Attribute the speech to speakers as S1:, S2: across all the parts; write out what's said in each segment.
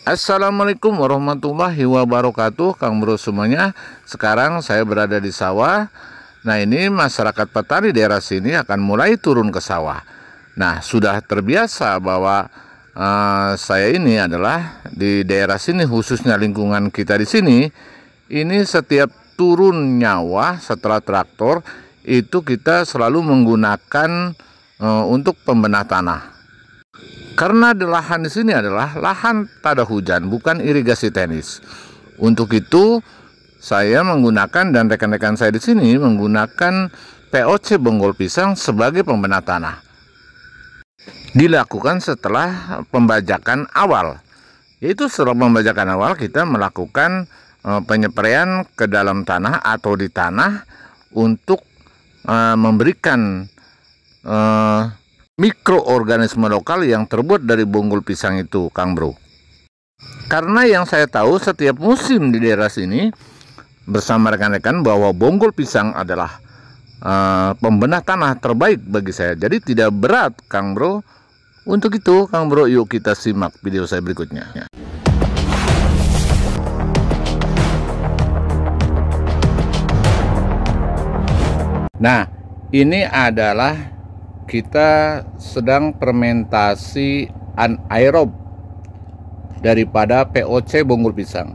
S1: Assalamualaikum warahmatullahi wabarakatuh, Kang Bro semuanya. Sekarang saya berada di sawah. Nah, ini masyarakat petani daerah sini akan mulai turun ke sawah. Nah, sudah terbiasa bahwa saya ini adalah di daerah sini, khususnya lingkungan kita di sini. Ini setiap turun nyawa setelah traktor itu kita selalu menggunakan untuk pembenah tanah. Karena lahan di sini adalah lahan tada hujan, bukan irigasi tenis. Untuk itu, saya menggunakan dan rekan-rekan saya di sini menggunakan POC bonggol pisang sebagai pembenah tanah. Dilakukan setelah pembajakan awal. Yaitu setelah pembajakan awal kita melakukan penyepraian ke dalam tanah atau di tanah untuk memberikan mikroorganisme lokal yang terbuat dari bonggol pisang itu, Kang Bro. Karena yang saya tahu setiap musim di daerah sini bersama rekan-rekan bahwa bonggol pisang adalah pembenah tanah terbaik bagi saya. Jadi tidak berat, Kang Bro. Untuk itu, Kang Bro, yuk kita simak video saya berikutnya. Nah, ini adalah kita sedang fermentasi anaerob daripada POC bonggol pisang.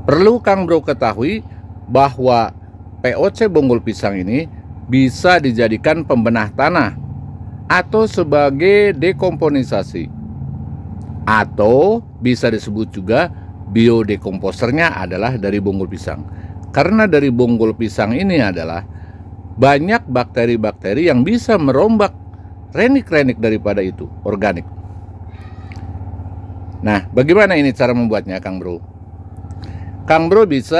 S1: Perlu Kang Bro ketahui bahwa POC bonggol pisang ini bisa dijadikan pembenah tanah atau sebagai dekomponisasi, atau bisa disebut juga biodekomposernya adalah dari bonggol pisang. Karena dari bonggol pisang ini adalah banyak bakteri-bakteri yang bisa merombak renik-renik daripada itu, organik. Nah, bagaimana ini cara membuatnya, Kang Bro? Kang Bro bisa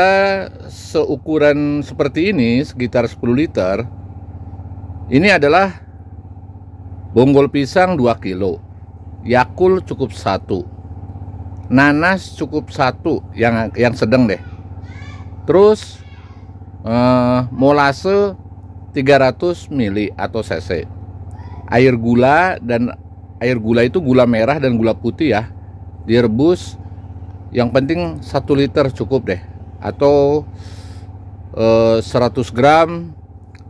S1: seukuran seperti ini, sekitar 10 liter. Ini adalah bonggol pisang 2 kilo, Yakul cukup 1, nanas cukup 1, yang sedang deh. Terus molase 300 ml atau cc. Air gula, dan air gula itu gula merah dan gula putih ya. Direbus, yang penting 1 liter cukup deh. Atau 100 gram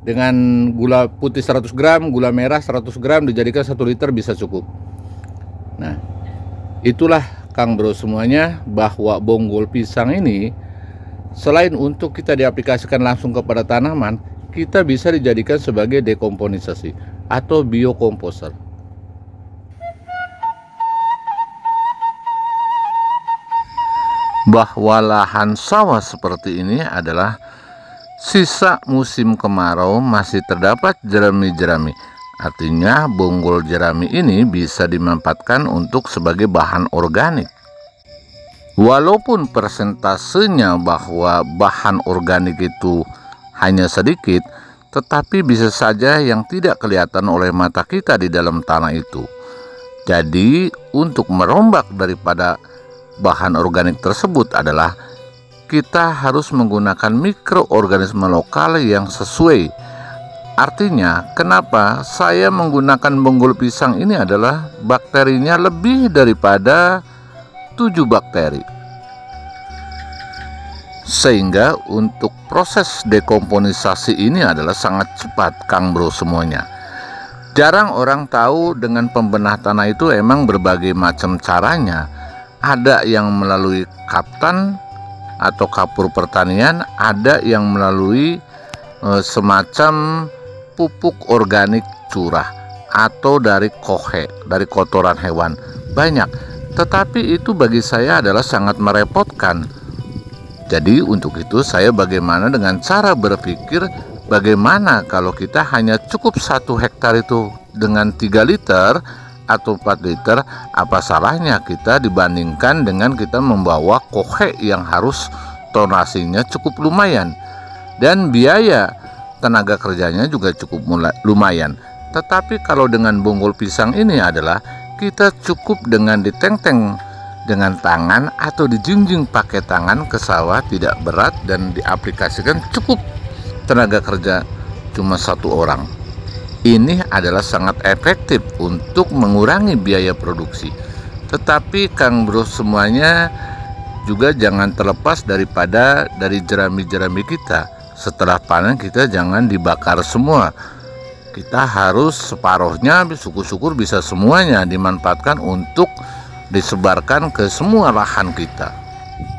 S1: dengan gula putih 100 gram, gula merah 100 gram dijadikan 1 liter bisa cukup. Nah, itulah Kang Bro semuanya bahwa bonggol pisang ini selain untuk kita diaplikasikan langsung kepada tanaman, kita bisa dijadikan sebagai dekomponisasi atau biokomposer. Bahwa lahan sawah seperti ini adalah sisa musim kemarau masih terdapat jerami-jerami. Artinya bonggol jerami ini bisa dimanfaatkan untuk sebagai bahan organik. Walaupun persentasenya bahwa bahan organik itu hanya sedikit, tetapi bisa saja yang tidak kelihatan oleh mata kita di dalam tanah itu. Jadi untuk merombak daripada bahan organik tersebut adalah kita harus menggunakan mikroorganisme lokal yang sesuai. Artinya, kenapa saya menggunakan bonggol pisang ini adalah bakterinya lebih daripada 7 bakteri. Sehingga untuk proses dekomponisasi ini adalah sangat cepat, Kang Bro semuanya. Jarang orang tahu dengan pembenah tanah itu emang berbagai macam caranya. Ada yang melalui kaptan atau kapur pertanian, ada yang melalui semacam pupuk organik curah atau dari kohe, dari kotoran hewan. Banyak, tetapi itu bagi saya adalah sangat merepotkan. Jadi untuk itu saya bagaimana dengan cara berpikir bagaimana kalau kita hanya cukup 1 hektar itu dengan 3 liter atau 4 liter, apa salahnya kita dibandingkan dengan kita membawa kohe yang harus tonasinya cukup lumayan dan biaya tenaga kerjanya juga cukup lumayan. Tetapi kalau dengan bonggol pisang ini adalah kita cukup dengan diteng-teng dengan tangan atau dijinjing pakai tangan ke sawah, tidak berat dan diaplikasikan, cukup tenaga kerja cuma 1 orang. Ini adalah sangat efektif untuk mengurangi biaya produksi. Tetapi Kang Bro semuanya juga jangan terlepas dari jerami-jerami kita. Setelah panen kita jangan dibakar semua. Kita harus separuhnya, syukur-syukur bisa semuanya dimanfaatkan untuk disebarkan ke semua lahan kita.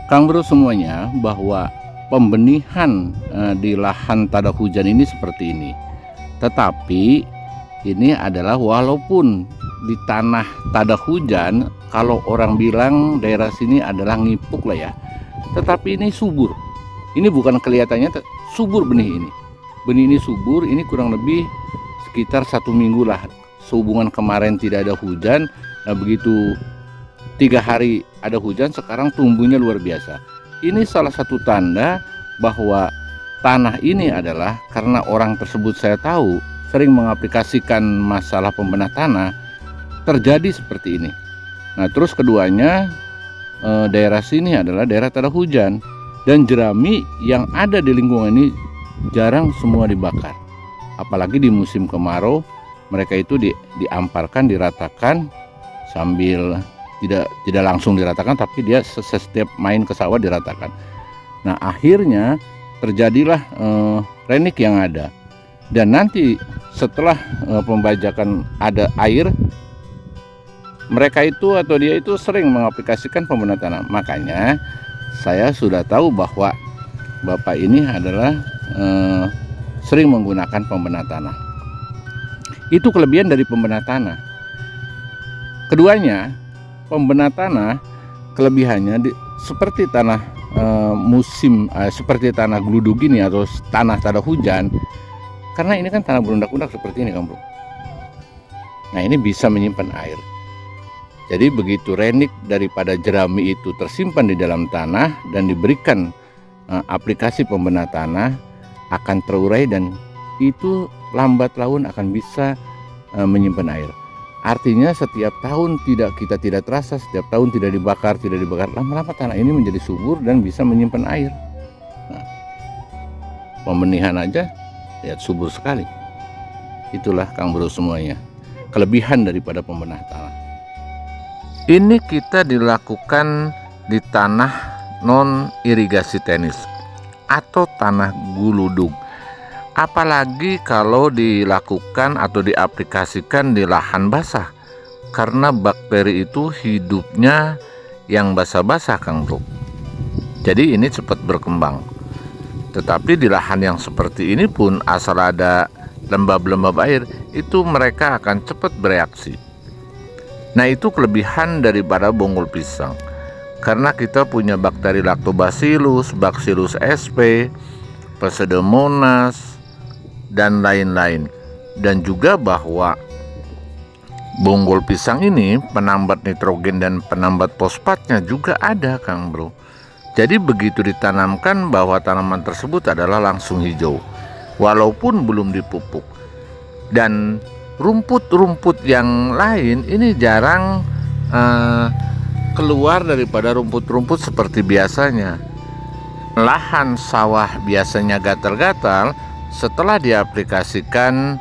S1: Kang Bro semuanya, bahwa pembenihan di lahan tada hujan ini seperti ini. Tetapi ini adalah walaupun di tanah tada hujan, kalau orang bilang daerah sini adalah ngipuk lah ya, tetapi ini subur. Ini bukan kelihatannya subur benih ini. Benih ini subur, ini kurang lebih sekitar 1 minggu lah. Sehubungan kemarin tidak ada hujan, nah begitu 3 hari ada hujan, sekarang tumbuhnya luar biasa. Ini salah satu tanda bahwa tanah ini adalah karena orang tersebut saya tahu sering mengaplikasikan masalah pembenah tanah, terjadi seperti ini. Nah terus keduanya, daerah sini adalah daerah tada hujan, dan jerami yang ada di lingkungan ini jarang semua dibakar. Apalagi di musim kemarau, mereka itu diamparkan, diratakan, sambil tidak langsung diratakan, tapi dia setiap main ke sawah diratakan. Nah akhirnya terjadilah renik yang ada, dan nanti setelah pembajakan ada air, mereka itu atau dia itu sering mengaplikasikan pembenah tanah. Makanya saya sudah tahu bahwa Bapak ini adalah sering menggunakan pembenah tanah. Itu kelebihan dari pembenah tanah. Keduanya, pembenah tanah kelebihannya seperti tanah seperti tanah geluduk ini atau tanah tada hujan. Karena ini kan tanah berundak-undak seperti ini, Kang Bro. Nah ini bisa menyimpan air. Jadi begitu renik daripada jerami itu tersimpan di dalam tanah dan diberikan aplikasi pembenah tanah, akan terurai dan itu lambat laun akan bisa menyimpan air. Artinya setiap tahun kita tidak terasa, setiap tahun tidak dibakar, lama-lama tanah ini menjadi subur dan bisa menyimpan air. Nah, pembenihan aja lihat subur sekali. Itulah Kang Bro semuanya, kelebihan daripada pembenah tanah. Ini kita dilakukan di tanah non irigasi tenis atau tanah guludug. Apalagi kalau dilakukan atau diaplikasikan di lahan basah, karena bakteri itu hidupnya yang basah-basah, Kang Bro. Jadi ini cepat berkembang. Tetapi di lahan yang seperti ini pun, asal ada lembab-lembab air, itu mereka akan cepat bereaksi. Nah itu kelebihan daripada bonggol pisang, karena kita punya bakteri Lactobacillus, Bacillus sp, Pseudomonas, dan lain-lain. Dan juga bahwa bonggol pisang ini penambat nitrogen dan penambat fosfatnya juga ada, Kang Bro. Jadi begitu ditanamkan bahwa tanaman tersebut adalah langsung hijau, walaupun belum dipupuk. Dan rumput-rumput yang lain ini jarang keluar daripada rumput-rumput seperti biasanya. Lahan sawah biasanya gatal-gatal, setelah diaplikasikan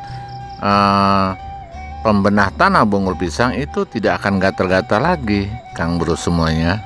S1: pembenah tanah bonggol pisang itu tidak akan gatal-gatal lagi, Kang Bro semuanya.